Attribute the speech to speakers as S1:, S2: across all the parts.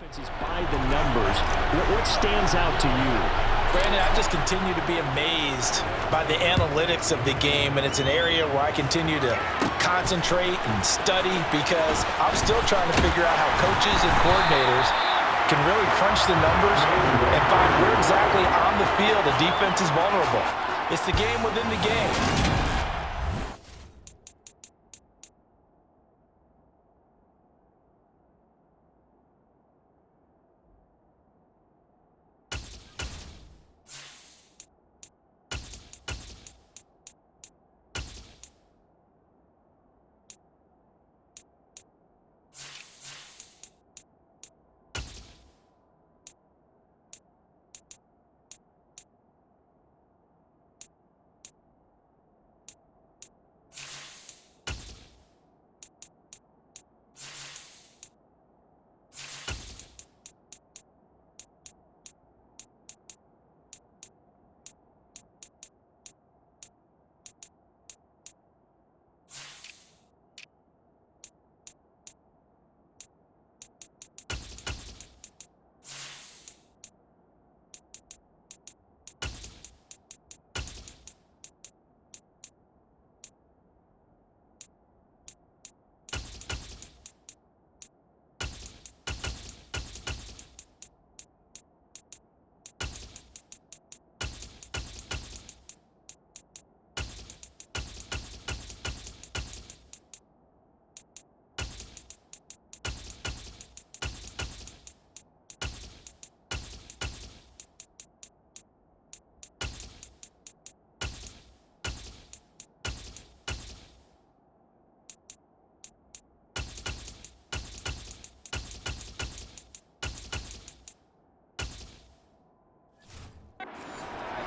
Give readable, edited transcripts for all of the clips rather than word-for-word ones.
S1: Offense is by the numbers. What stands out to you?
S2: Brandon, I just continue to be amazed by the analytics of the game, and it's an area where I continue to concentrate and study because I'm still trying to figure out how coaches and coordinators can really crunch the numbers and find where exactly on the field a defense is vulnerable. It's the game within the game.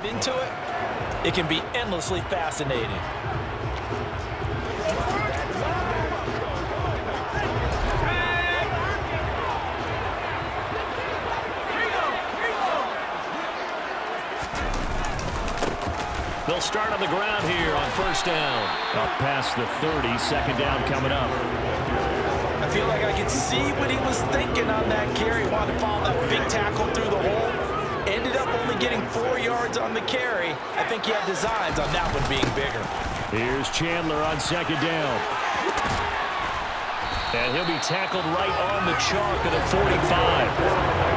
S2: Into it can be endlessly fascinating.
S1: They'll start on the ground here on first down. Up past the 30, second down coming up.
S2: I feel like I can see what he was thinking on that carry. Wanted to follow that big tackle through the hole. Ended up only getting 4 yards on the carry. I think he had designs on that one being bigger.
S1: Here's Chandler on second down. And he'll be tackled right on the chalk at the 45.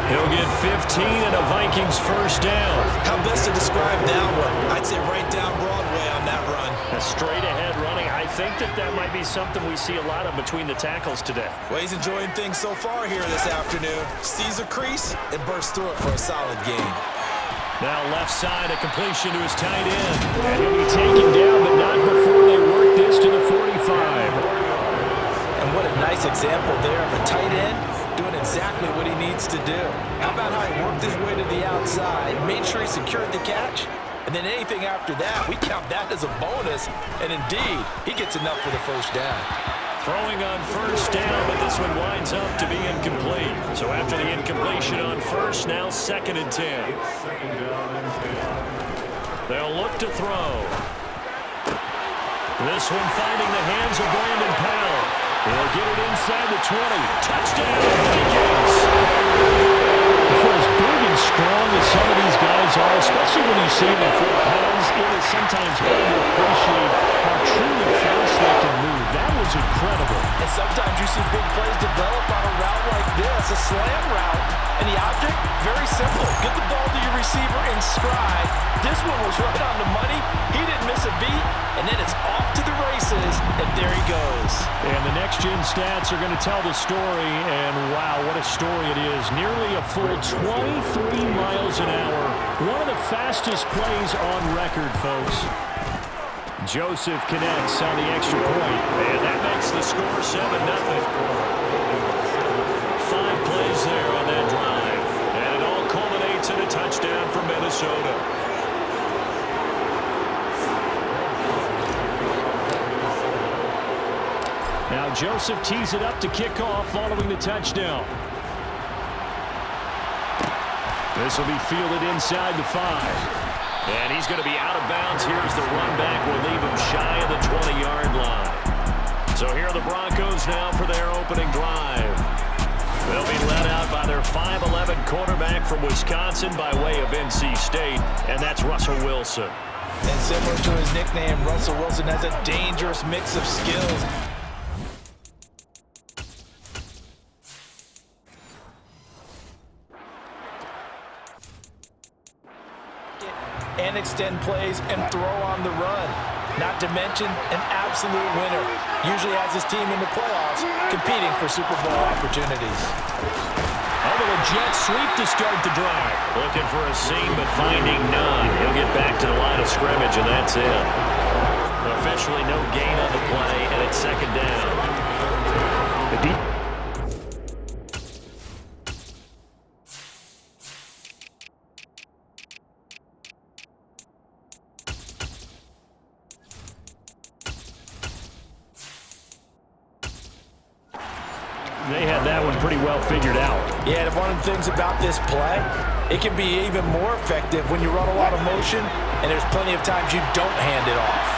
S1: He'll get 15 and a Vikings first down.
S2: How best to describe that one? I'd say right down Broadway on that run.
S1: A straight ahead running. I think that might be something we see a lot of between the tackles today.
S2: Well, he's enjoying things so far here this afternoon. Sees a crease and bursts through it for a solid game.
S1: Now left side, a completion to his tight end. And he'll be taken down, but not before they work this to the 45.
S2: And what a nice example there of a tight end doing exactly what he needs to do. How about how he worked his way to the outside, made sure he secured the catch, and then anything after that, we count that as a bonus. And indeed, he gets enough for the first down.
S1: Throwing on first down, but this one winds up to be incomplete. So after the incompletion on first, now second and 10. They'll look to throw. This one finding the hands of Brandon Powell. He'll get it inside the 20. Touchdown, Vikings! For as big and strong as some of these guys are, especially when you see them at 4 pounds, it is sometimes hard to appreciate how truly fast they can move. That was incredible.
S2: And sometimes you see big plays develop on a route like this, a slant route, and the object, very simple. Get the ball to your receiver in stride. This one was right on the money. He didn't miss a beat, and then it's off to the races, and there he goes.
S1: And the next-gen stats are going to tell the story, and wow, what a story it is. Nearly a full 23 miles an hour. One of the fastest plays on record, folks. Joseph connects on the extra point, and that makes the score 7-0. 5 plays there on that drive, and it all culminates in a touchdown for Minnesota. Now Joseph tees it up to kick off following the touchdown. This will be fielded inside the 5. And he's going to be out of bounds. Here's the run back. We'll leave him shy of the 20-yard line. So here are the Broncos now for their opening drive. They'll be led out by their 5'11" quarterback from Wisconsin by way of NC State, and that's Russell Wilson.
S2: And similar to his nickname, Russell Wilson has a dangerous mix of skills. And extend plays and throw on the run. Not to mention an absolute winner. Usually has his team in the playoffs, competing for Super Bowl opportunities.
S1: A little jet sweep to start the drive. Looking for a seam, but finding none. He'll get back to the line of scrimmage, and that's it. Officially no gain on the play, and it's second down. They had that one pretty well figured out.
S2: Yeah, and one of the things about this play, it can be even more effective when you run a lot of motion, and there's plenty of times you don't hand it off.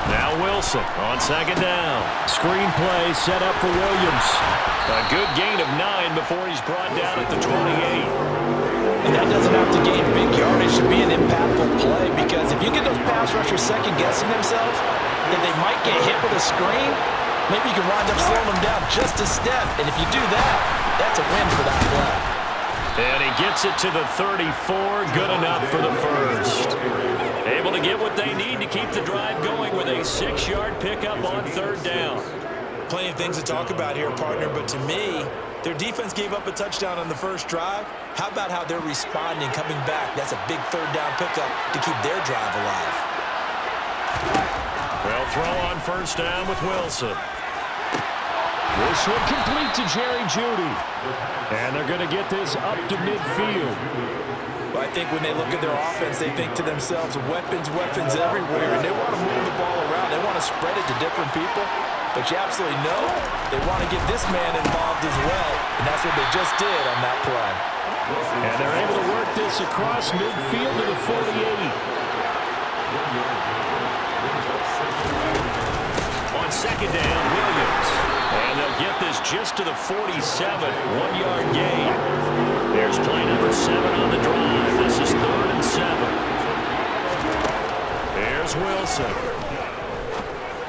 S1: Now Wilson on second down. Screen play set up for Williams. A good gain of 9 before he's brought down at the 28.
S2: And that doesn't have to gain big yardage to be an impactful play, because if you get those pass rushers second-guessing themselves, that they might get hit with a screen, maybe you can wind up slowing them down just a step. And if you do that, that's a win for that play.
S1: And he gets it to the 34. Good enough for the first. Able to get what they need to keep the drive going with a 6-yard pickup on third down.
S2: Plenty of things to talk about here, partner, but to me, their defense gave up a touchdown on the first drive. How about how they're responding, coming back? That's a big third down pickup to keep their drive alive.
S1: Well, throw on first down with Wilson. This one complete to Jerry Jeudy. And they're going to get this up to midfield.
S2: Well, I think when they look at their offense, they think to themselves, weapons, weapons everywhere. And they want to move the ball around. They want to spread it to different people. But you absolutely know they want to get this man involved as well. And that's what they just did on that play.
S1: And they're able to work this across midfield to the 48. On second down, Williams. And they'll get this just to the 47, 1-yard gain. There's play number 7 on the drive. This is 3rd and 7. There's Wilson.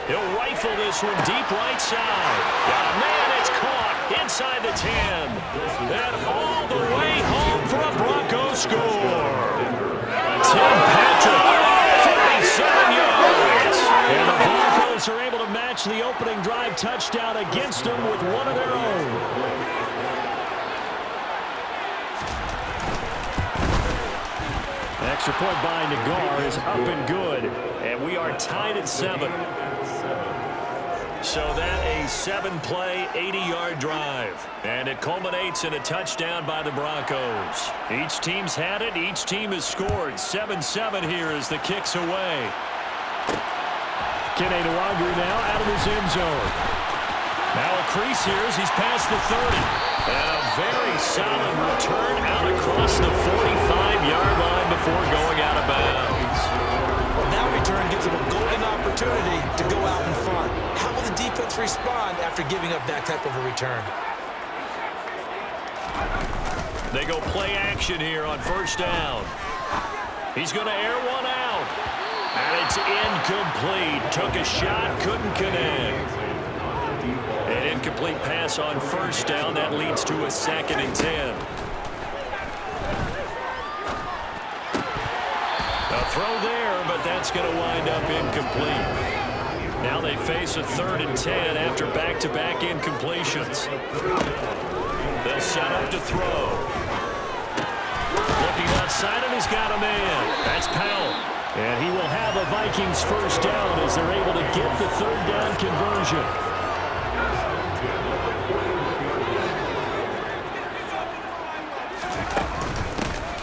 S1: He'll rifle this one deep right side. Man, it's caught inside the 10. And all the way home for a Broncos score. Tim Patrick, 47 yards. And the Broncos are able to match the opening drive touchdown against them with one of their own. Extra point by Nagar is up and good. And we are tied at 7. So that a 7-play, 80-yard drive. And it culminates in a touchdown by the Broncos. Each team's had it. Each team has scored. 7-7 here as the kick's away. Kene Nwangwu now out of his end zone. Now a crease here as he's past the 30. And a very solid return out across the 45-yard line before going out of bounds.
S2: Well, that return gives them a golden opportunity to go out in front. How will the defense respond after giving up that type of a return?
S1: They go play action here on first down. He's going to air one out. And it's incomplete. Took a shot, couldn't connect. An incomplete pass on first down. That leads to a 2nd and 10. A throw there, but that's going to wind up incomplete. Now they face a 3rd and 10 after back-to-back incompletions. They'll set up to throw. Looking outside, and he's got a man. That's Powell. And he will have a Vikings first down as they're able to get the 3rd down conversion.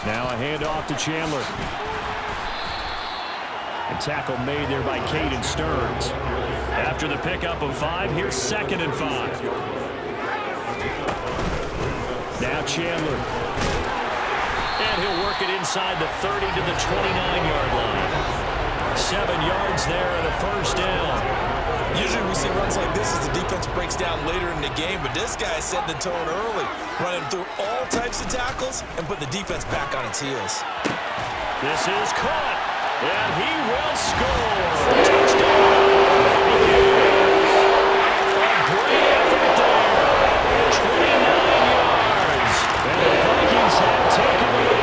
S1: Now a handoff to Chandler. A tackle made there by Caden Stearns. After the pickup of 5, here's 2nd and 5. Now Chandler. And he'll work it inside the 30 to the 29-yard line. 7 yards there and a first down.
S2: Usually we see runs like this as the defense breaks down later in the game, but this guy is setting the tone early, running through all types of tackles and put the defense back on its heels.
S1: This is caught, and he will score. Touchdown, Vikings. A great effort there. 29 yards, and the Vikings have taken the lead.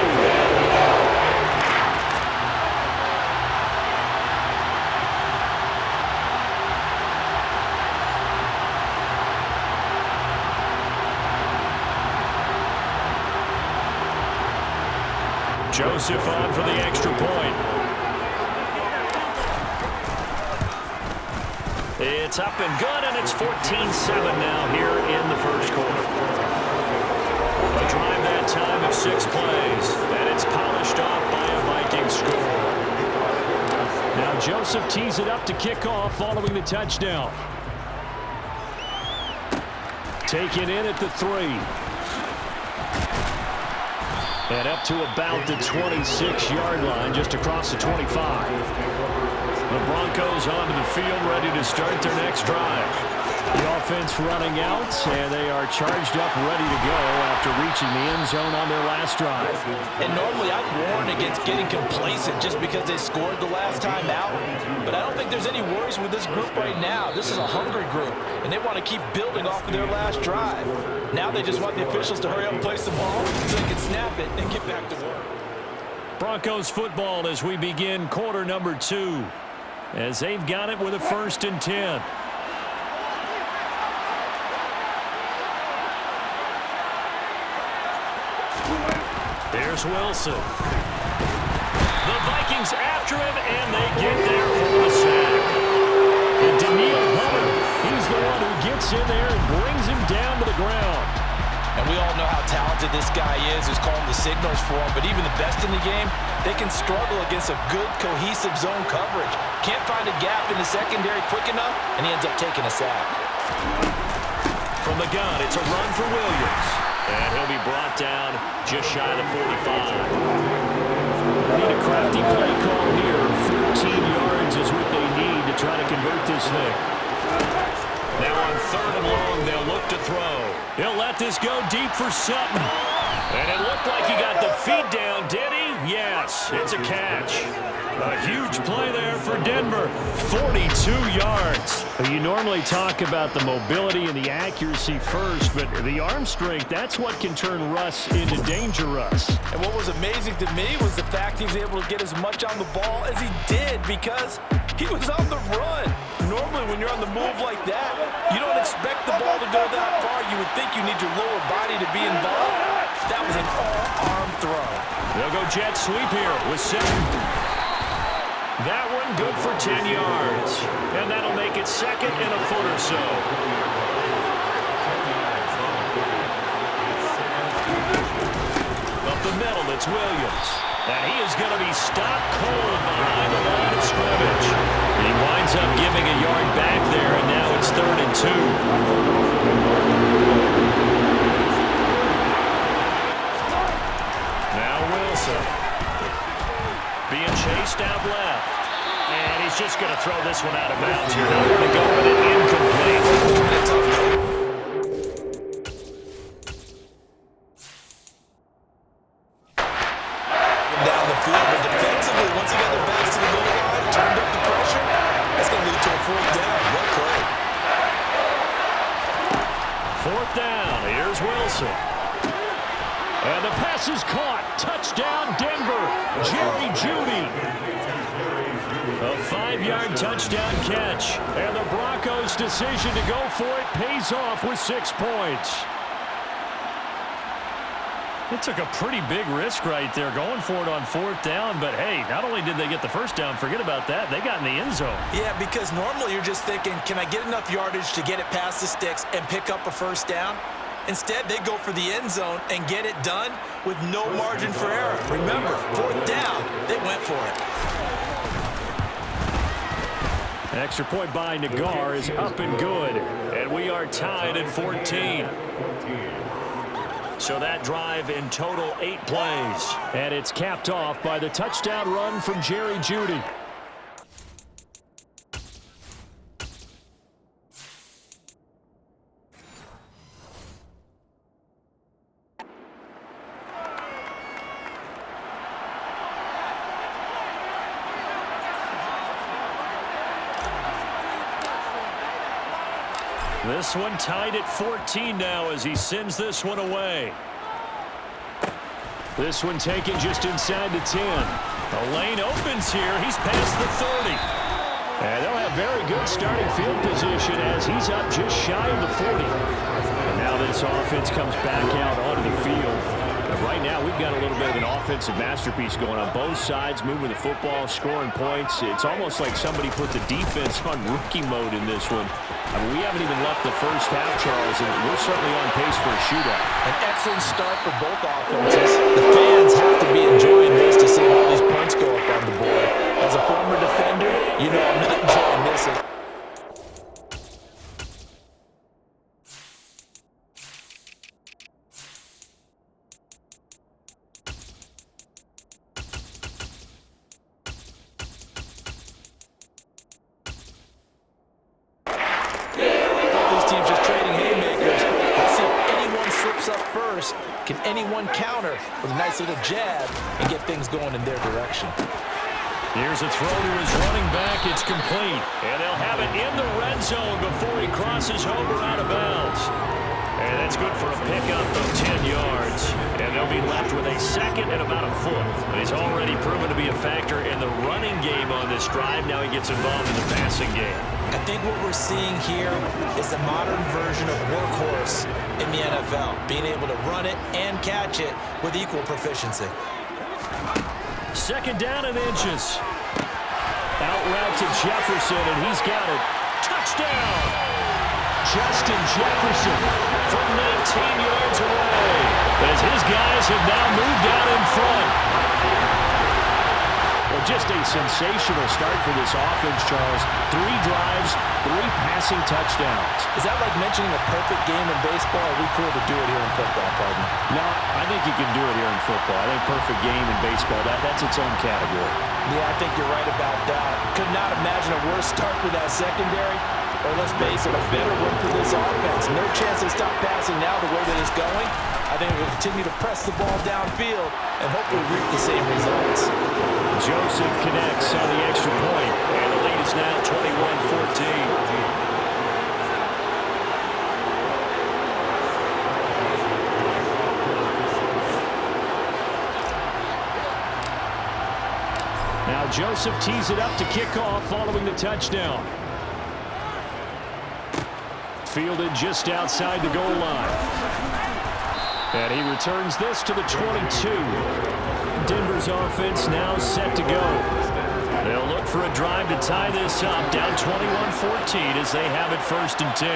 S1: Joseph on for the extra point. It's up and good, and it's 14-7 now here in the first quarter. A drive that time of 6 plays, and it's polished off by a Viking score. Now Joseph tees it up to kick off following the touchdown. Taken in at the 3. And up to about the 26-yard line, just across the 25. The Broncos onto the field, ready to start their next drive. The offense running out, and they are charged up, ready to go after reaching the end zone on their last drive.
S2: And normally I'd warn against getting complacent just because they scored the last time out. But I don't think there's any worries with this group right now. This is a hungry group, and they want to keep building off of their last drive. Now they just want the officials to hurry up and place the ball so they can snap it and get back to work.
S1: Broncos football as we begin quarter number 2, as they've got it with a 1st and 10. There's Wilson. The Vikings after him, and they get there for the sack. And Daniil Hunter, he's the one who gets in there and brings him down to the ground.
S2: And we all know how talented this guy is who's calling the signals for him, but even the best in the game, they can struggle against a good, cohesive zone coverage. Can't find a gap in the secondary quick enough, and he ends up taking a sack.
S1: From the gun, it's a run for Williams. And he'll be brought down just shy of the 45. Need a crafty play call here. 14 yards is what they need to try to convert this thing. Now on 3rd and long, they'll look to throw. He'll let this go deep for Sutton. And it looked like he got the feet down, did he? Yes, it's a catch. A huge play there for Denver. 42 yards. You normally talk about the mobility and the accuracy first, but the arm strength, that's what can turn Russ into danger Russ.
S2: And what was amazing to me was the fact he was able to get as much on the ball as he did because he was on the run. Normally when you're on the move like that, you don't expect the ball to go that far. You would think you need your lower body to be involved. That was an all-arm throw.
S1: They'll go jet sweep here with 7. That one good for 10 yards. And that'll make it 2nd and a foot or so. Up the middle, it's Williams. And he is going to be stopped cold behind the line of scrimmage. He winds up giving a yard back there, and now it's 3rd and 2. Now Wilson. Being chased out left. And he's just going to throw this one out of bounds here. Nowhere to go with it. Incomplete.
S2: Down the field, but defensively, once he got their backs to the goal line, turned up the pressure, that's going to lead to a 4th down. What play?
S1: 4th down. Here's Wilson. And the pass is caught. Touchdown, Denver. Jerry Jeudy. A 5-yard touchdown catch. And the Broncos' decision to go for it pays off with 6 points. It took a pretty big risk right there going for it on 4th down. But, hey, not only did they get the 1st down, forget about that, they got in the end zone.
S2: Yeah, because normally you're just thinking, can I get enough yardage to get it past the sticks and pick up a 1st down? Instead, they go for the end zone and get it done with no margin for error. Remember, 4th down, they went for it.
S1: An extra point by Nagar is up and good. And we are tied at 14. So that drive in total 8 plays. And it's capped off by the touchdown run from Jerry Jeudy. This one tied at 14 now as he sends this one away. This one taken just inside the 10. The lane opens here. He's past the 30. And they'll have very good starting field position as he's up just shy of the 40. And now this offense comes back out onto the field. And right now we've got a little bit of an offensive masterpiece going on both sides, moving the football, scoring points. It's almost like somebody put the defense on rookie mode in this one. I mean, we haven't even left the first half, Charles, and we're certainly on pace for a shootout.
S2: An excellent start for both offenses. The fans have to be enjoying this to see all these points go up on the board. As a former defender, you know I'm not enjoying this. Can anyone counter with a nice little jab and get things going in their direction?
S1: Here's a throw to his running back. It's complete. And they'll have it in the red zone before he crosses over out of bounds. And that's good for a pickup of 10 yards. And they'll be left with a second and about a foot. But he's already proven to be a factor in the running game on this drive. Now he gets involved in the passing game.
S2: I think what we're seeing here is the modern version of workhorse in the NFL, being able to run it and catch it with equal proficiency.
S1: Second down and inches. Out route to Jefferson, and he's got it. Touchdown! Justin Jefferson from 19 yards away, as his guys have now moved out in front. Well, just a sensational start for this offense, Charles. 3 drives, 3 passing touchdowns.
S2: Is that like mentioning a perfect game in baseball? Or are we cool to do it here in football, partner?
S1: No, I think you can do it here in football. I think perfect game in baseball, that's its own category.
S2: Yeah, I think you're right about that. Could not imagine a worse start for that secondary. Or let's face it, a better one for this offense. No chance to stop passing now the way that it's going. I think we'll continue to press the ball downfield and hopefully reap the same results.
S1: Joseph connects on the extra point, and the lead is now 21-14. Now Joseph tees it up to kick off following the touchdown. Fielded just outside the goal line. And he returns this to the 22. Denver's offense now set to go. They'll look for a drive to tie this up, down 21-14 as they have it first and 10.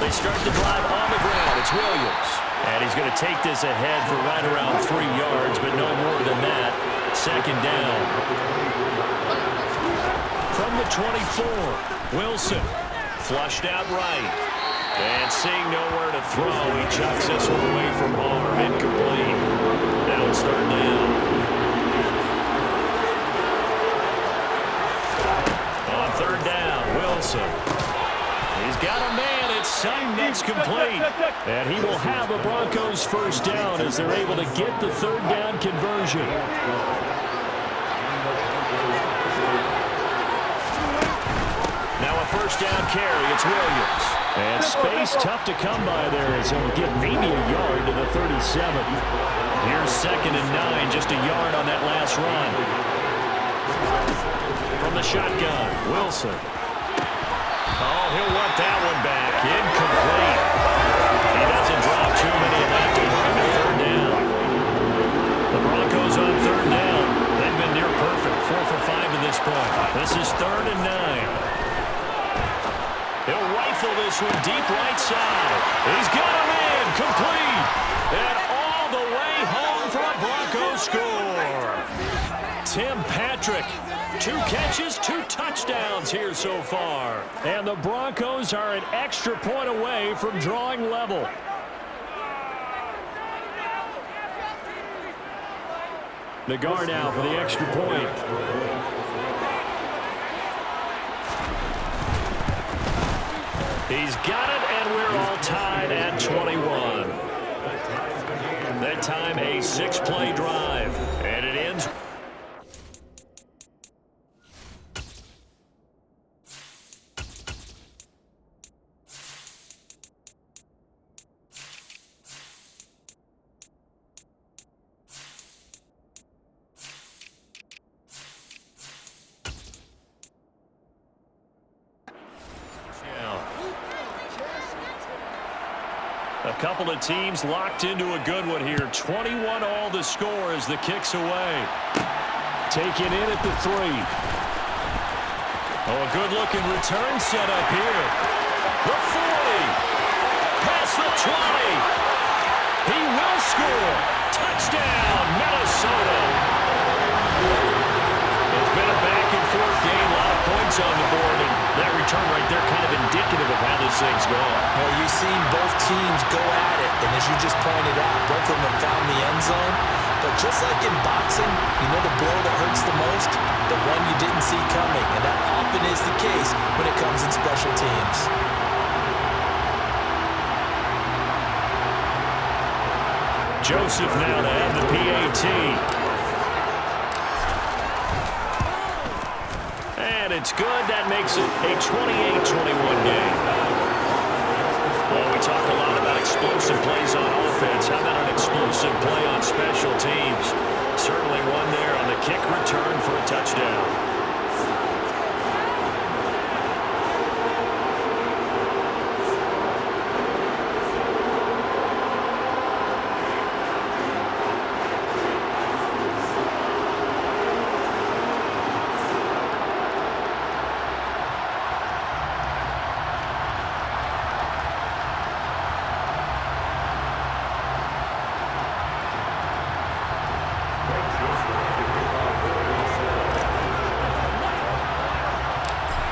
S1: They start the drive on the ground. It's Williams. And he's going to take this ahead for right around 3 yards, but no more than that. Second down. From the 24, Wilson. Flushed out right. And seeing nowhere to throw, he chucks this one away from harm. Incomplete. Now it's third down. On third down, Wilson. He's got a man. It's Sutton. That's complete. And he will have a Broncos first down as they're able to get the third down conversion. Now a first down carry. It's Williams. And space tough to come by there as he'll get maybe a yard to the 37. Here's second and 9. Just a yard on that last run. From the shotgun, Wilson. Oh, he'll want that one back. Incomplete. He doesn't drop too many of that to bring the third down. The Broncos on third down. They've been near perfect. 4 for 5 to this point. This is third and 9. He'll rifle this one deep right side. He's got him in. Complete. And all the way home for a Broncos score. Tim Patrick. 2 catches, 2 touchdowns here so far. And the Broncos are an extra point away from drawing level. The guard now for the extra point. He's got it, and we're all tied at 21. That time, a 6-play drive, and it ends. A couple of teams locked into a good one here. 21 all the score as the kick's away. Taken in at the 3. Oh, a good-looking return set up here. The 40. Past the 20. He will score. Touchdown, Minnesota. It's been a back-and-forth game. A lot of points on the board, and that return right there kind of indicative of how this thing's going.
S2: Well, you've seen both teams go at it, and as you just pointed out, both of them have found the end zone. But just like in boxing, you know the blow that hurts the most? The one you didn't see coming, and that often is the case when it comes in special teams.
S1: Joseph now to have the PAT. And it's good. That makes it a 28-21 game. Well, we talk a lot about explosive plays on offense. How about an explosive play on special teams? Certainly one there on the kick return for a touchdown.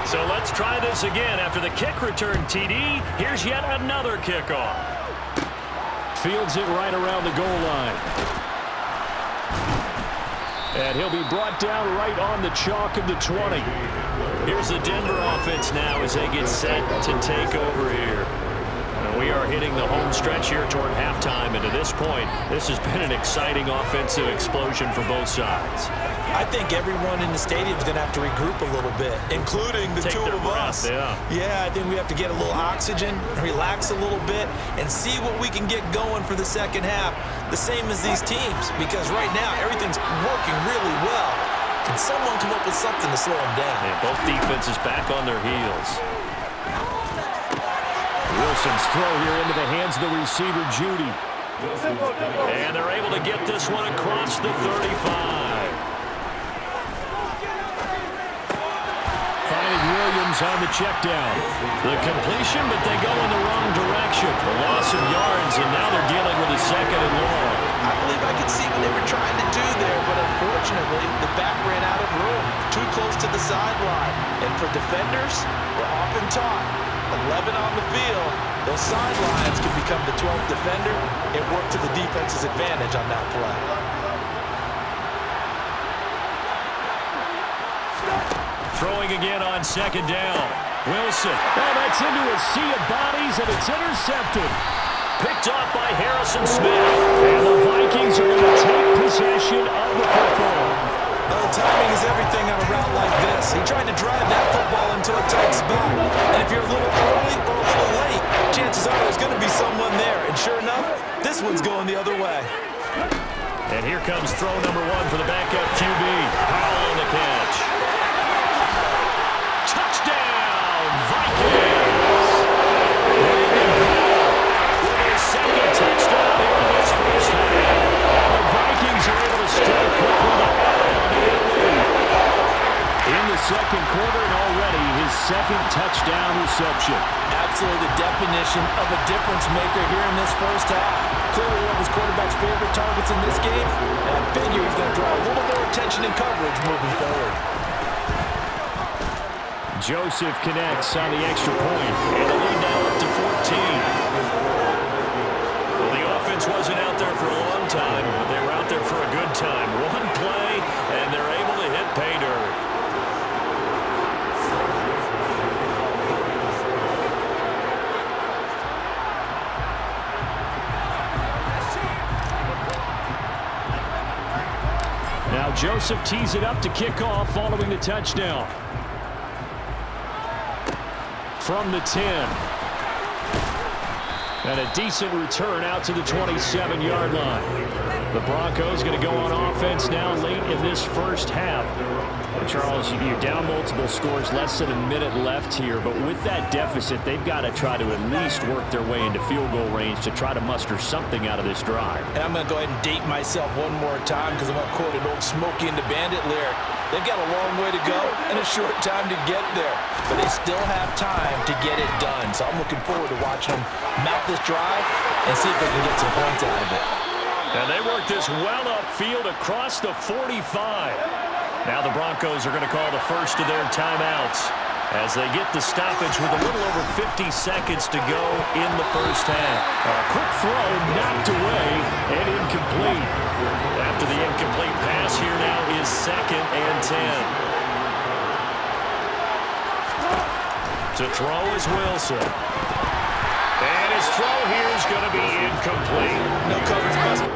S1: So let's try this again. After the kick return TD, here's yet another kickoff. Fields it right around the goal line. And he'll be brought down right on the chalk of the 20. Here's the Denver offense now as they get set to take over here. And we are hitting the home stretch here toward halftime. And to this point, this has been an exciting offensive explosion for both sides.
S2: I think everyone in the stadium is going to have to regroup a little bit, including the two of us. Yeah, I think we have to get a little oxygen, relax a little bit, and see what we can get going for the second half, the same as these teams, because right now everything's working really well. Can someone come up with something to slow them down?
S1: And both defenses back on their heels. Wilson's throw here into the hands of the receiver, Judy. And they're able to get this one across the 35. Williams on the check down. The completion, but they go in the wrong direction. A loss of yards, and now they're dealing with a second and long.
S2: I believe I could see what they were trying to do there, but unfortunately, the back ran out of room, too close to the sideline. And for defenders, we're often taught, 11 on the field, those sidelines can become the 12th defender. It worked to the defense's advantage on that play.
S1: Throwing again on second down. Wilson. Oh, that's into a sea of bodies, and it's intercepted. Picked off by Harrison Smith. And the Vikings are going to take possession of the football.
S2: Well, timing is everything on a route like this. He tried to drive that football into a tight spot. And if you're a little early or a little late, chances are there's going to be someone there. And sure enough, this one's going the other way.
S1: And here comes throw number 1 for the backup QB. Powell on the catch. Touchdown, Vikings! With his second touchdown here in this first half. And the Vikings are able to strike quickly to add on to get a lead. In the second quarter, and already his second touchdown reception.
S2: Absolutely the definition of a difference maker here in this first half. Clearly one of his quarterback's favorite targets in this game, and I figure he's going to draw a little more attention and coverage moving forward.
S1: Joseph connects on the extra point, and the lead now up to 14. Well, the offense wasn't out there for a long time, but they were out there for a good time. One play, and they're able to hit pay dirt. Now Joseph tees it up to kick off following the touchdown. From the 10. And a decent return out to the 27-yard line. The Broncos going to go on offense now late in this first half. Charles, you're down multiple scores, less than a minute left here, but with that deficit, they've got to try to at least work their way into field goal range to try to muster something out of this drive.
S2: And I'm going to go ahead and date myself one more time because I'm going to quote an old Smokey and the Bandit lyric. They've got a long way to go and a short time to get there, but they still have time to get it done. So I'm looking forward to watching them mount this drive and see if they can get some points out of it.
S1: And they work this well upfield across the 45. Now the Broncos are going to call the first of their timeouts as they get the stoppage with a little over 50 seconds to go in the first half. A quick throw knocked away and incomplete. After the incomplete pass, here now is 2nd and 10. To throw is Wilson. And his throw here is going to be incomplete.
S2: No coverage bust.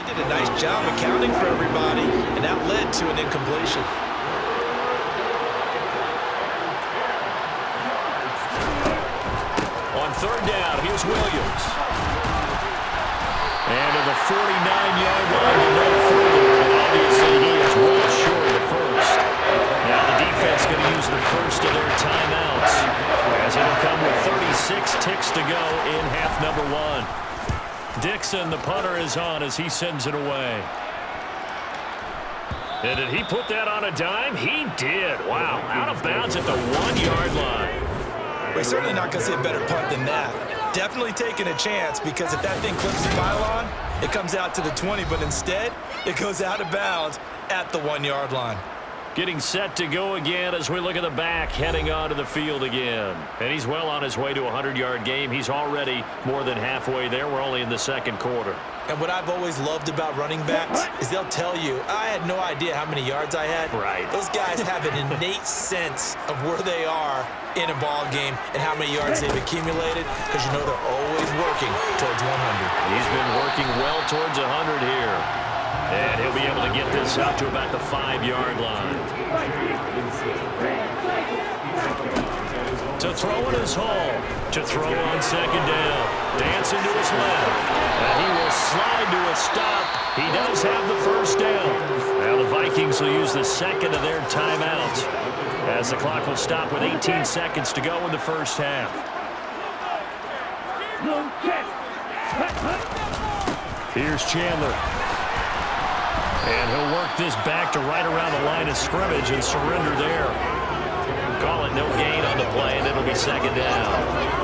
S2: Did a nice job accounting for everybody, and that led to an incompletion.
S1: On 3rd down, here's Williams. And to the 49-yard line, no further, and obviously he is well short of the first. Now the defense going to use the first of their timeouts as it'll come with 36 ticks to go in half number 1. Dixon, the punter, is on as he sends it away. And did he put that on a dime? He did. Wow, out of bounds at the 1-yard line.
S2: We're certainly not going to see a better punt than that. Definitely taking a chance because if that thing clips the pylon, it comes out to the 20, but instead it goes out of bounds at the 1-yard line.
S1: Getting set to go again as we look at the back, heading onto the field again. And he's well on his way to a 100-yard game. He's already more than halfway there. We're only in the 2nd quarter.
S2: And what I've always loved about running backs is they'll tell you, I had no idea how many yards I had.
S1: Right.
S2: Those guys have an innate sense of where they are in a ball game and how many yards they've accumulated because you know they're always working towards 100.
S1: He's been working well towards 100 here. And he'll be able to get this out to about the 5-yard line. To throw in his Hall. To throw on 2nd down. Dancing to his left. And he will slide to a stop. He does have the first down. Now the Vikings will use the 2nd of their timeouts as the clock will stop with 18 seconds to go in the first half. Here's Chandler. And he'll work this back to right around the line of scrimmage and surrender there. Call it no gain on the play, and it'll be 2nd down.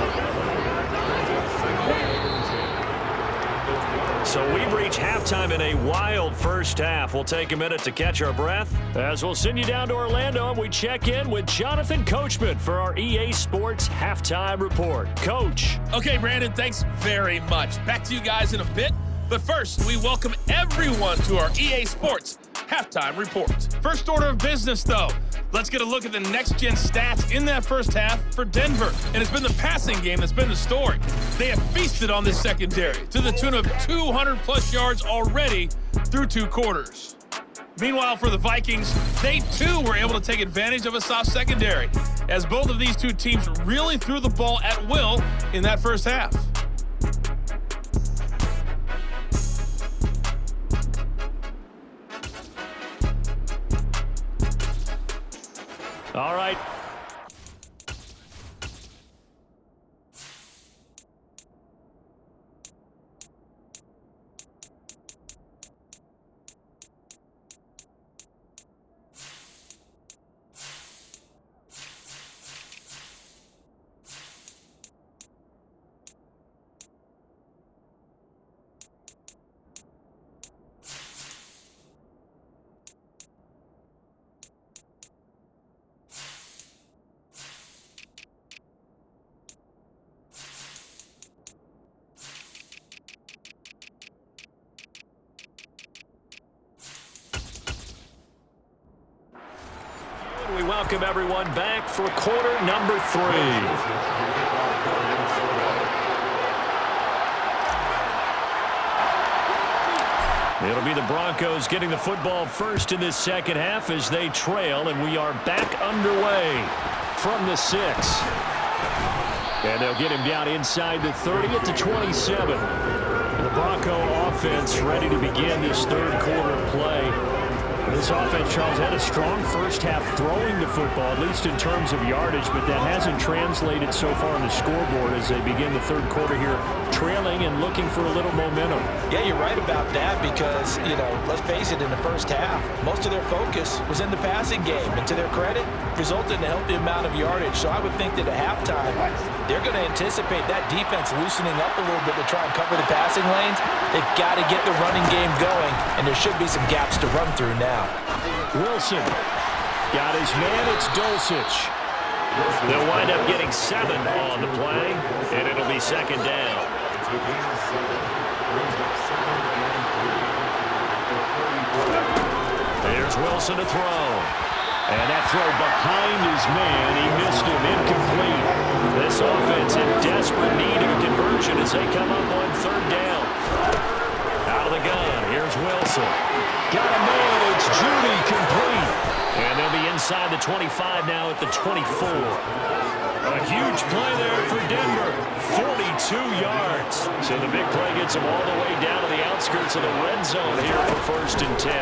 S1: So we've reached halftime in a wild first half. We'll take a minute to catch our breath as we'll send you down to Orlando and we check in with Jonathan Coachman for our EA Sports Halftime Report. Coach.
S3: Okay, Brandon, thanks very much. Back to you guys in a bit. But first, we welcome everyone to our EA Sports Halftime Report. First order of business, though. Let's get a look at the next-gen stats in that first half for Denver. And it's been the passing game that's been the story. They have feasted on this secondary to the tune of 200-plus yards already through 2 quarters. Meanwhile, for the Vikings, they too were able to take advantage of a soft secondary, as both of these two teams really threw the ball at will in that first half.
S1: All right. welcome everyone back for quarter number 3. It'll be the Broncos getting the football first in this second half as they trail, and we are back underway from the 6. And they'll get him down inside the 30 at the 27. The Bronco offense ready to begin this third quarter play. This offense, Charles, had a strong first half throwing the football, at least in terms of yardage, but that hasn't translated so far on the scoreboard as they begin the third quarter here, trailing and looking for a little momentum.
S2: Yeah, you're right about that because, let's face it, in the first half, most of their focus was in the passing game. And to their credit, resulted in a healthy amount of yardage. So I would think that at halftime, they're going to anticipate that defense loosening up a little bit to try and cover the passing lanes. They've got to get the running game going, and there should be some gaps to run through now.
S1: Wilson got his man. It's Dulcich. They'll wind up getting 7 on the play, and it'll be second down. There's Wilson to throw. And that throw behind his man, he missed him, incomplete. This offense in desperate need of a conversion as they come up on third down. Out of the gun, here's Wilson. Got a man, it's Judy, complete. And they'll be inside the 25 now at the 24. A huge play there for Denver, 42 yards. So the big play gets them all the way down to the outskirts of the red zone here for first and 10.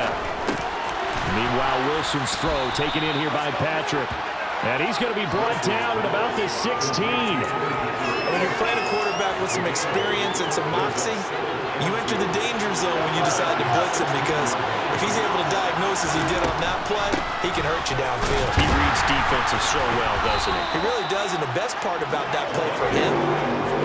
S1: Meanwhile, Wilson's throw taken in here by Patrick. And he's going to be brought down at about the 16.
S2: When you're playing a quarterback with some experience and some moxie, you enter the danger zone when you decide to blitz him because if he's able to diagnose as he did on that play, he can hurt you downfield.
S1: He reads defenses so well, doesn't he?
S2: He really does, and the best part about that play for him,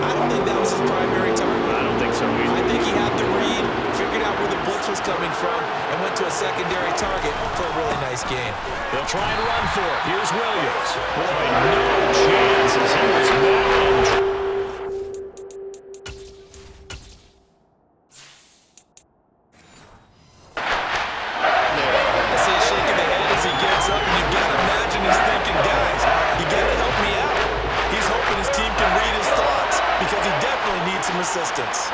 S2: I don't think that was his primary target.
S1: I don't think so either.
S2: I think he had the read, figured out where the blitz was coming from, and went to a secondary target for a really nice game.
S1: They'll try and run for it. Here's Williams. Boy, no chances. He was mad.
S2: Assistance.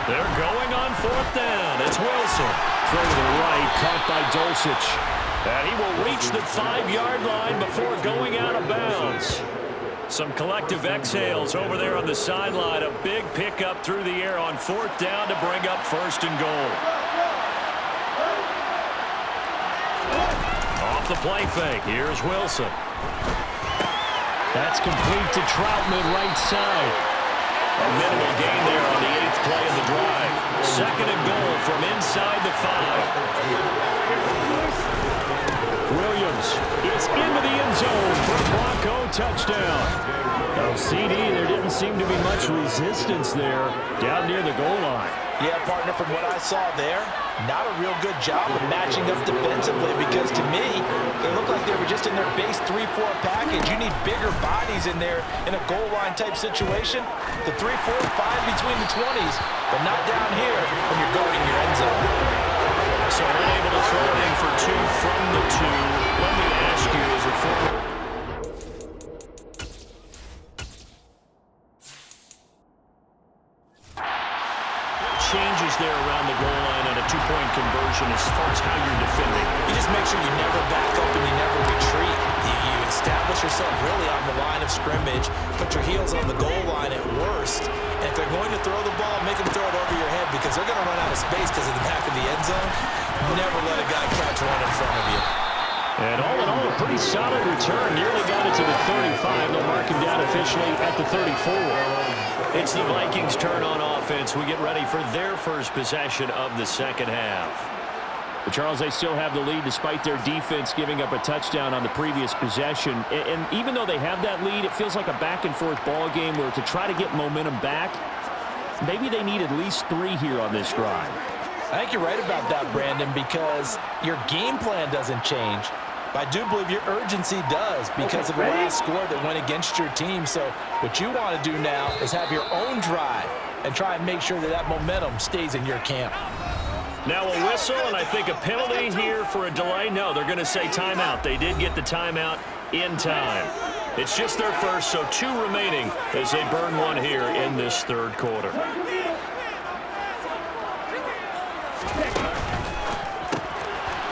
S1: They're going on fourth down. It's Wilson. Throw to the right, caught by Dulcich. And he will reach the 5-yard line before going out of bounds. Some collective exhales over there on the sideline. A big pickup through the air on fourth down to bring up first and goal. Off the play fake. Here's Wilson. That's complete to Troutman, right side. A minimal gain there on the 8th play of the drive. Second and goal from inside the 5. Williams is into the end zone for a Bronco touchdown. Oh, CD, there didn't seem to be much resistance there down near the goal line.
S2: Yeah, partner, from what I saw there, not a real good job of matching up defensively because to me, they looked like they were just in their base 3-4 package. You need bigger bodies in there in a goal line type situation. The 3-4, 5 between the 20s, but not down here when you're guarding your end zone.
S1: So unable to throw it in for 2 from the 2. Let me ask you, as a former changes there around the goal line on a 2-point conversion as far as how you're defending?
S2: You just make sure you never back up and you never retreat. You establish yourself really on the line of scrimmage, put your heels on the goal line at worst, and if they're going to throw the ball, make them throw it over your head because they're going to run out of space because of the back of the end zone. Never let a guy catch one in front of you.
S1: And all in all, a pretty solid return. Nearly got it to the 35. They'll mark him down officially at the 34. It's the Vikings' turn on offense. We get ready for their first possession of the second half. But Charles, they still have the lead despite their defense giving up a touchdown on the previous possession. And even though they have that lead, it feels like a back-and-forth ball game where to try to get momentum back, maybe they need at least 3 here on this drive.
S2: I think you're right about that, Brandon, because your game plan doesn't change. But I do believe your urgency does because of the last score that went against your team. So what you want to do now is have your own drive and try and make sure that that momentum stays in your camp.
S1: Now a whistle, and I think a penalty here for a delay. No, they're going to say timeout. They did get the timeout in time. It's just their first, so 2 remaining as they burn one here in this third quarter.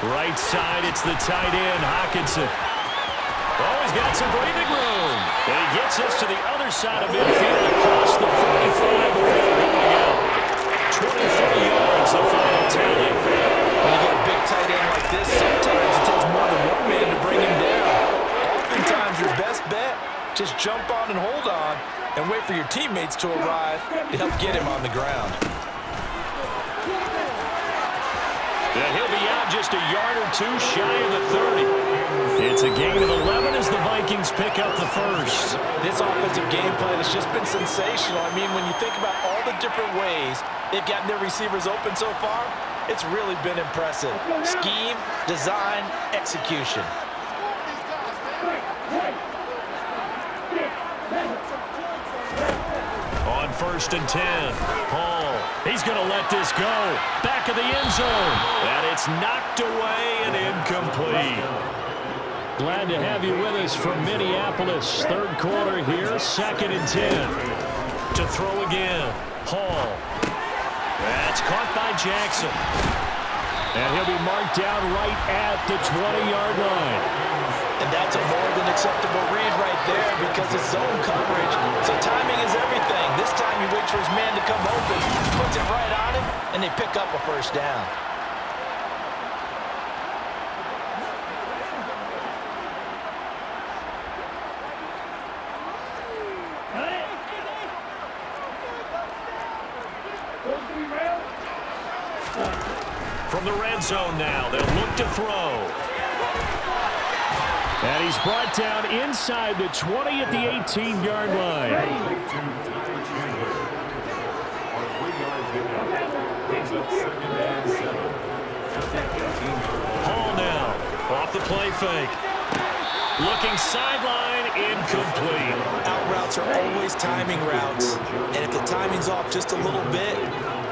S1: Right side, it's the tight end, Hockenson. Oh, he's got some breathing room. And he gets us to the other side of midfield across the 45 before going out. 23 yards, the final tally.
S2: When you get a big tight end like this, sometimes it takes more than one man to bring him down. Oftentimes, your best bet, just jump on and hold on and wait for your teammates to arrive to help get him on the ground.
S1: And he'll be out just a yard or 2 shy of the 30. It's a gain of 11 as the Vikings pick up the first.
S2: This offensive game plan has just been sensational. I mean, when you think about all the different ways they've gotten their receivers open so far, it's really been impressive. Scheme, design, execution.
S1: On 1st and 10, Hall. He's going to let this go. Back of the end zone. And it's knocked away and incomplete. Glad to have you with us from Minneapolis. Third quarter here, 2nd and 10. To throw again, Hall. That's caught by Jackson. And he'll be marked down right at the 20-yard line.
S2: And that's a more than acceptable read right there because it's zone coverage. So timing is everything. This time he waits for his man to come open, puts it right on him, and they pick up a first down.
S1: From the red zone now, they'll look to throw. And he's brought down inside the 20 at the 18-yard line. Hall now, off the play fake. Looking sideline, incomplete.
S2: Out routes are always timing routes. And if the timing's off just a little bit,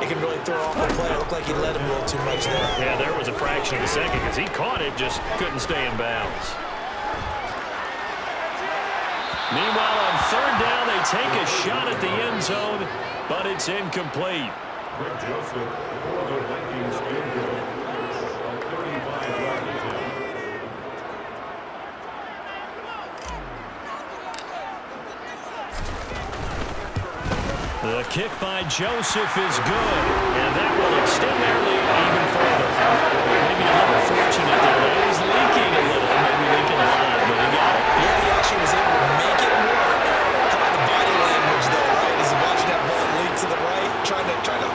S2: it can really throw off the play. It looked like he let him a little too much there.
S1: Yeah, there was a fraction of a second because he caught it, just couldn't stay in bounds. Meanwhile, on 3rd down, they take a shot at the end zone, but it's incomplete. The kick by Joseph is good, and that will extend their lead even further. Maybe a little fortunate there. He was leaking a little, maybe leaking a lot, but he got it.
S2: Yeah, he actually was able to make it work. How about the body language, though, right? As he watched that ball leak to the right, trying to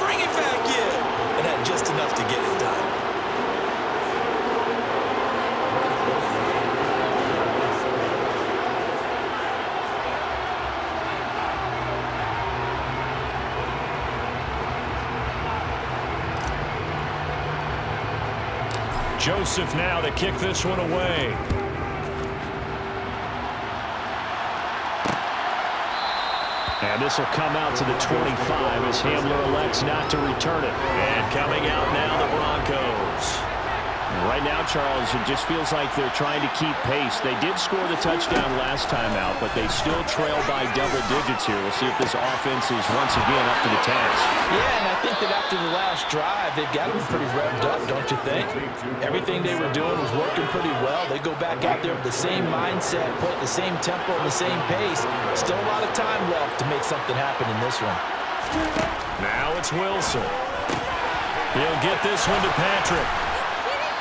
S2: bring it back in, and had just enough to get it done.
S1: Joseph now to kick this one away. And this will come out to the 25 as Hamler elects not to return it. And coming out now, the Broncos. Right now, Charles, it just feels like they're trying to keep pace. They did score the touchdown last time out, but they still trail by double digits here. We'll see if this offense is once again up to the task.
S2: Yeah, and I think that after the last drive, they've got to be pretty revved up, don't you think? Everything they were doing was working pretty well. They go back out there with the same mindset, put the same tempo and the same pace. Still a lot of time left to make something happen in this one.
S1: Now it's Wilson. He'll get this one to Patrick.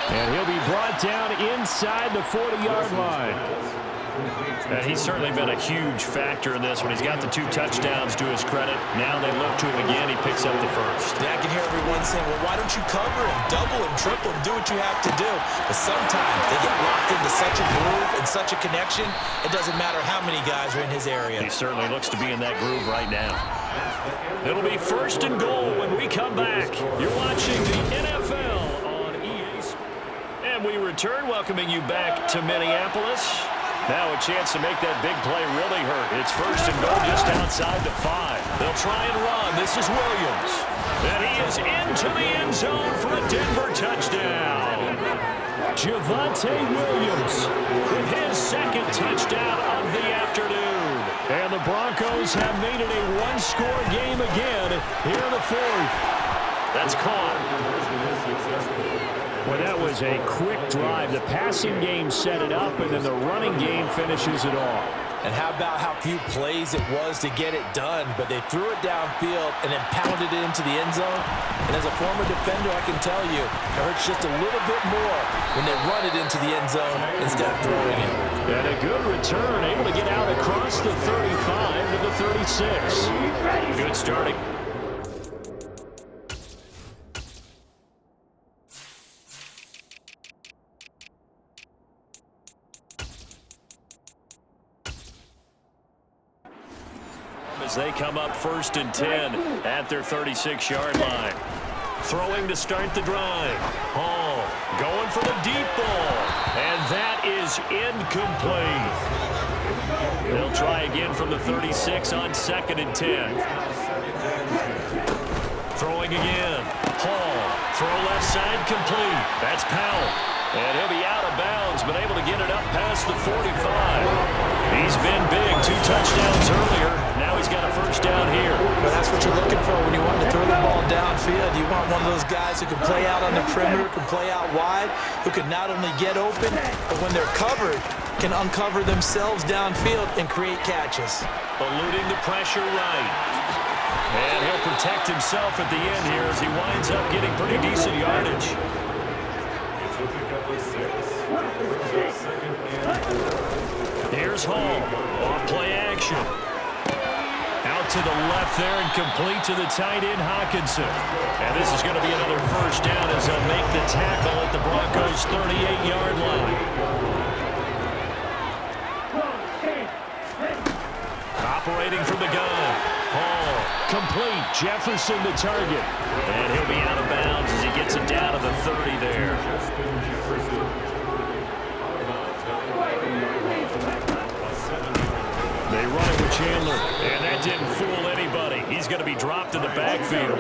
S1: And he'll be brought down inside the 40-yard line. And he's certainly been a huge factor in this one. He's got the 2 touchdowns to his credit. Now they look to him again. He picks up the first.
S2: Yeah, I can hear everyone saying, well, why don't you cover him, double him, triple him, do what you have to do. But sometimes they get locked into such a groove and such a connection, it doesn't matter how many guys are in his area.
S1: He certainly looks to be in that groove right now. It'll be 1st and goal when we come back. You're watching the NFL on EA Sports. And we return, welcoming you back to Minneapolis. Now a chance to make that big play really hurt. It's first and goal just outside the 5. They'll try and run. This is Williams. And he is into the end zone for a Denver touchdown. Javonte Williams with his second touchdown of the afternoon. And the Broncos have made it a one-score game again here in the 4th. That's caught. Well, that was a quick drive. The passing game set it up, and then the running game finishes it off.
S2: And how about how few plays it was to get it done, but they threw it downfield and then pounded it into the end zone. And as a former defender, I can tell you, it hurts just a little bit more when they run it into the end zone instead of throwing it.
S1: And a good return, able to get out across the 35 to the 36. Good starting. As they come up first and 10 at their 36-yard line. Throwing to start the drive. Hall going for the deep ball. And that is incomplete. They'll try again from the 36 on second and 10. Throwing again. Hall. Throw left side complete. That's Powell. And he'll be out of bounds, but able to get it up past the 45. He's been big. 2 touchdowns earlier. Now he's got a first down here.
S2: But that's what you're looking for when you want to throw the ball downfield. You want one of those guys who can play out on the perimeter, can play out wide, who can not only get open, but when they're covered, can uncover themselves downfield and create catches.
S1: Eluding the pressure right. And he'll protect himself at the end here as he winds up getting pretty decent yardage. Here's Hall. Off play action. Out to the left there and complete to the tight end, Hawkinson. And this is going to be another first down as they'll make the tackle at the Broncos' 38-yard line. Operating from the gun. Hall. Complete. Jefferson the target. And he'll be out of bounds as he gets it down to the 30 there. They run it with Chandler, and that didn't fool anybody. He's going to be dropped in the backfield.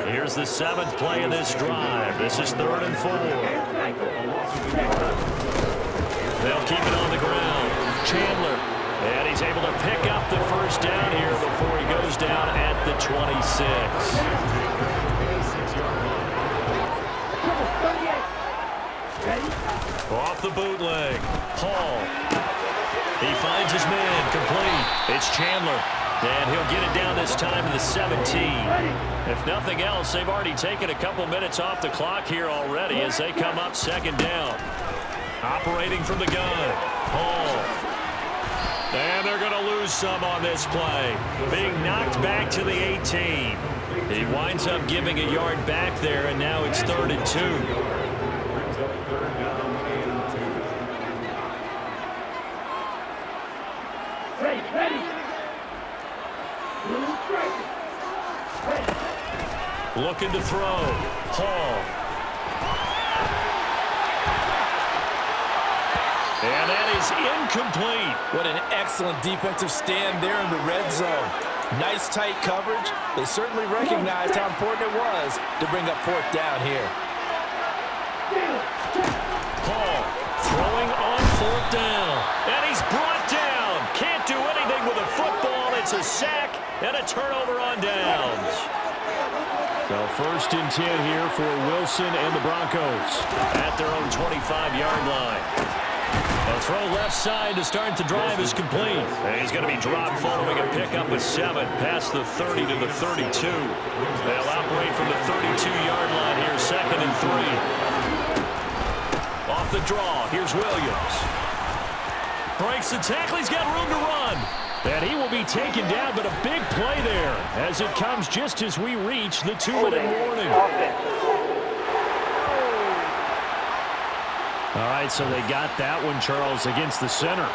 S1: Here's the 7th play of this drive. This is 3rd and 4. They'll keep it on the ground. Chandler, and he's able to pick up the first down here before he goes down at the 26. Off the bootleg. Hall. He finds his man, complete. It's Chandler, and he'll get it down this time to the 17. If nothing else, they've already taken a couple minutes off the clock here already as they come up 2nd down. Operating from the gun, Hall. And they're going to lose some on this play. Being knocked back to the 18. He winds up giving a yard back there, and now it's 3rd and 2. Looking to throw. Hall. And that is incomplete.
S2: What an excellent defensive stand there in the red zone. Nice tight coverage. They certainly recognized how important it was to bring up 4th down here.
S1: Hall throwing on 4th down. And he's brought down. Can't do anything with a football. It's a sack and a turnover on downs. So 1st and 10 here for Wilson and the Broncos at their own 25-yard line. A throw left side to start the drive is complete. And he's going to be dropped following a pickup with 7 past the 30 to the 32. They'll operate from the 32-yard line here, 2nd and 3. Off the draw, here's Williams. Breaks the tackle, he's got room to run. And he will be taken down, but a big play there as it comes just as we reach the 2-minute warning. All right, so they got that one, Charles, against the center.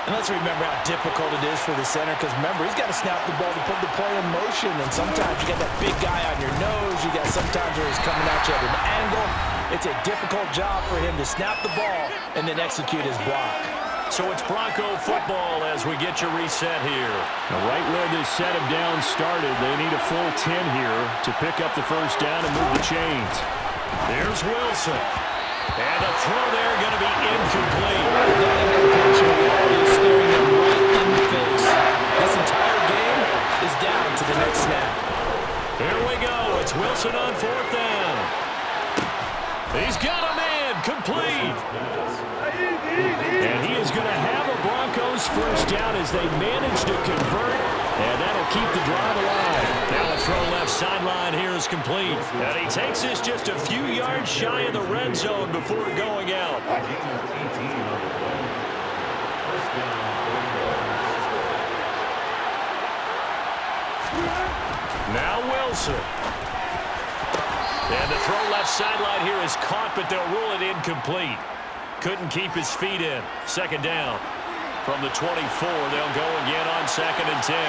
S2: And let's remember how difficult it is for the center, because remember, he's got to snap the ball to put the play in motion, and sometimes you got that big guy on your nose. You got sometimes where he's coming at you at an angle. It's a difficult job for him to snap the ball and then execute his block.
S1: So it's Bronco football as we get you reset here.
S4: Now right where this set of downs started, they need a full 10 here to pick up the first down and move the chains.
S1: Here's Wilson. And the throw there going to be incomplete.
S2: That incompletion is staring them right in the face. This entire game is down to the next snap.
S1: Here we go. It's Wilson on fourth down. He's got a man complete.
S4: And he is going to have a Broncos first down as they manage to convert, and that'll keep the drive alive.
S1: Now the throw left sideline here is complete. And he takes this just a few yards shy of the red zone before going out. Now Wilson. And the throw left sideline here is caught, but they'll rule it incomplete. Couldn't keep his feet in. Second down. From the 24, they'll go again on 2nd and 10.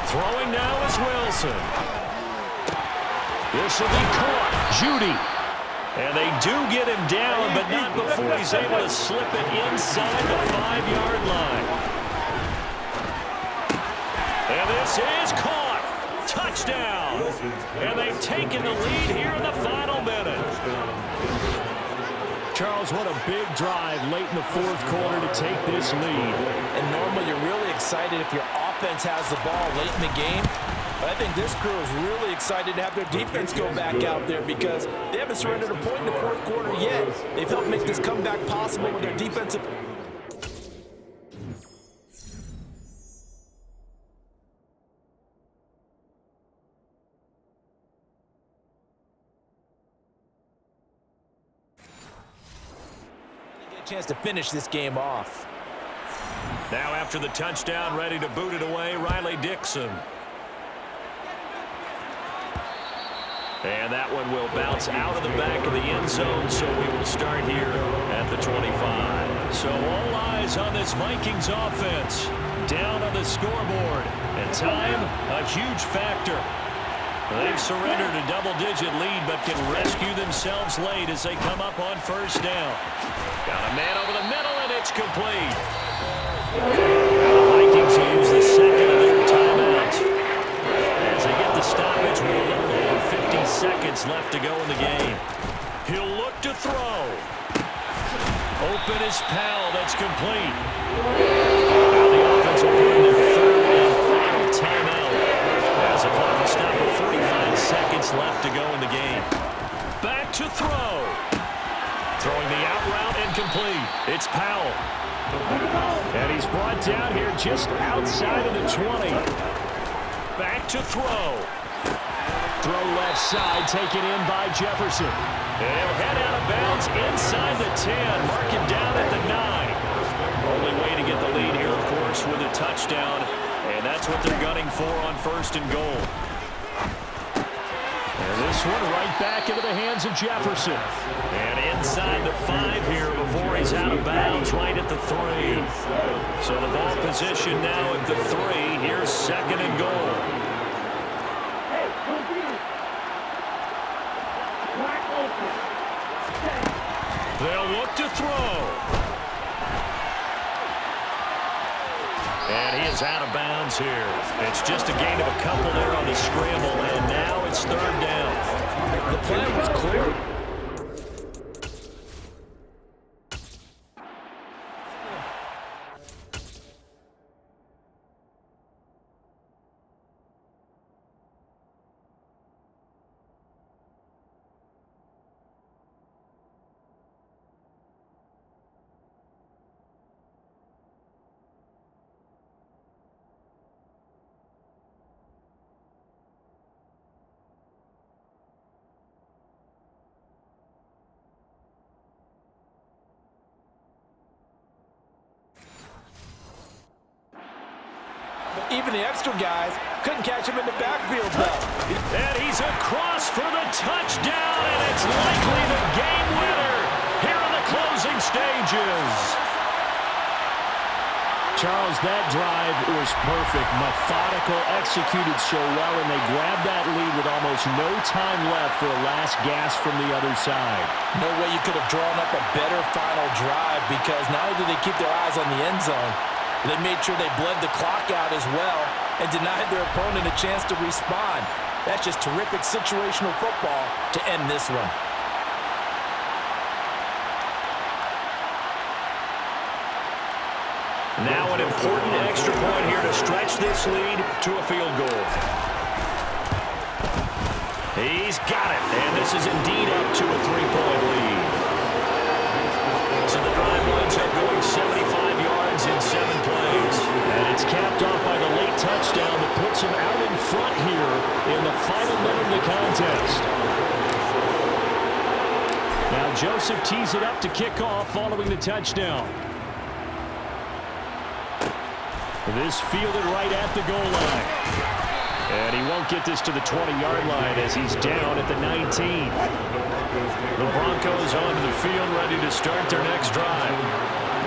S1: Throwing now is Wilson. This will be caught. Judy. And they do get him down, but not before he's able to slip it inside the 5-yard line. And this is caught. Touchdown. And they've taken the lead here in the final minute.
S4: Charles, what a big drive late in the fourth quarter to take this lead.
S2: And normally you're really excited if your offense has the ball late in the game. But I think this crew is really excited to have their defense go back out there because they haven't surrendered a point in the fourth quarter yet. They've helped make this comeback possible with their defensive. Chance to finish this game off.
S1: Now after the touchdown, ready to boot it away, Riley Dixon. And that one will bounce out of the back of the end zone, so we will start here at the 25. So all eyes on this Vikings offense. Down on the scoreboard. And time, a huge factor. They've surrendered a double-digit lead, but can rescue themselves late as they come up on first down. Got a man over the middle, and it's complete. Now the Vikings use the second of their timeouts as they get the stoppage with a little over 50 seconds left to go in the game. He'll look to throw. Open is Powell. That's complete. Now the offense will put in their third and final timeout as the clock will stop with 45 seconds left to go in the game. Back to throw. Throwing the out route incomplete. It's Powell.
S4: And he's brought down here just outside of the 20.
S1: Back to throw.
S4: Throw left side, taken in by Jefferson.
S1: And he'll head out of bounds inside the 10. Mark him down at the 9. Only way to get the lead here, of course, with a touchdown. And that's what they're gunning for on first and goal.
S4: And this one right back into the hands of Jefferson.
S1: And inside the 5 here before he's out of bounds right at the 3. So the ball position now at the 3. Here's second and goal. They'll look to throw. And he is out of bounds here. It's just a gain of a couple there on the scramble, and now it's third down.
S2: The plan was clear. Even the extra guys couldn't catch him in the backfield, though.
S1: And he's across for the touchdown, and it's likely the game winner here in the closing stages.
S4: Charles, that drive was perfect, methodical, executed so well, and they grabbed that lead with almost no time left for a last gasp from the other side.
S2: No way you could have drawn up a better final drive, because not only did they keep their eyes on the end zone, they made sure they bled the clock out as well and denied their opponent a chance to respond. That's just terrific situational football to end this one.
S4: Now an important extra point here to stretch this lead to a field goal. He's got it, and this is indeed up to a 3-point lead. So the drive winds up going 75 yards in 7 plays. And it's capped off by the late touchdown that puts him out in front here in the final minute of the contest. Now Joseph tees it up to kick off following the touchdown. This fielded right at the goal line. And he won't get this to the 20-yard line as he's down at the 19. The Broncos onto the field ready to start their next drive.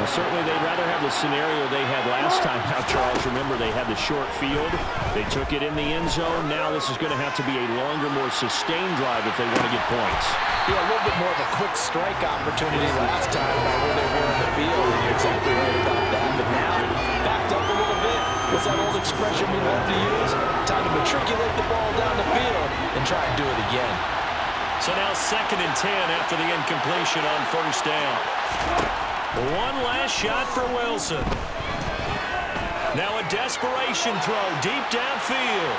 S4: Well, certainly they'd rather have the scenario they had last time. Now, Charles, remember they had the short field. They took it in the end zone. Now this is going to have to be a longer, more sustained drive if they want to get points.
S2: Yeah, a little bit more of a quick strike opportunity last time by where they were on the field, and you're exactly right about that. But now, backed up a little bit. What's that old expression we love to use? Time to matriculate the ball down the field and try and do it again.
S4: So now 2nd and 10 after the incompletion on first down. One last shot for Wilson. Now a desperation throw deep downfield.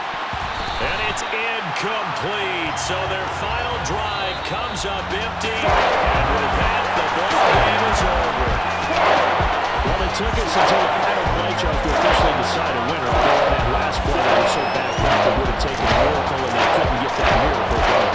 S4: And it's incomplete. So their final drive comes up empty. And with that, the ball game is over. Well, it took us until the final play, Charles, to officially decide a winner. Although on that last play, they were so backed up, it would have taken a miracle, and they couldn't get that miracle done.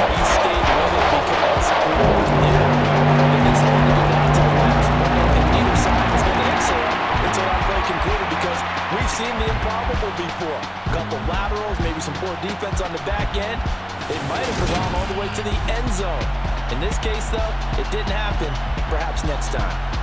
S2: He stayed with it because we both knew that this had to go down to the last play, and neither side was going to exhale until that play concluded, because we've seen the improbable before. A couple of laterals, maybe some poor defense on the back end. It might have gone all the way to the end zone. In this case, though, it didn't happen. Perhaps next time.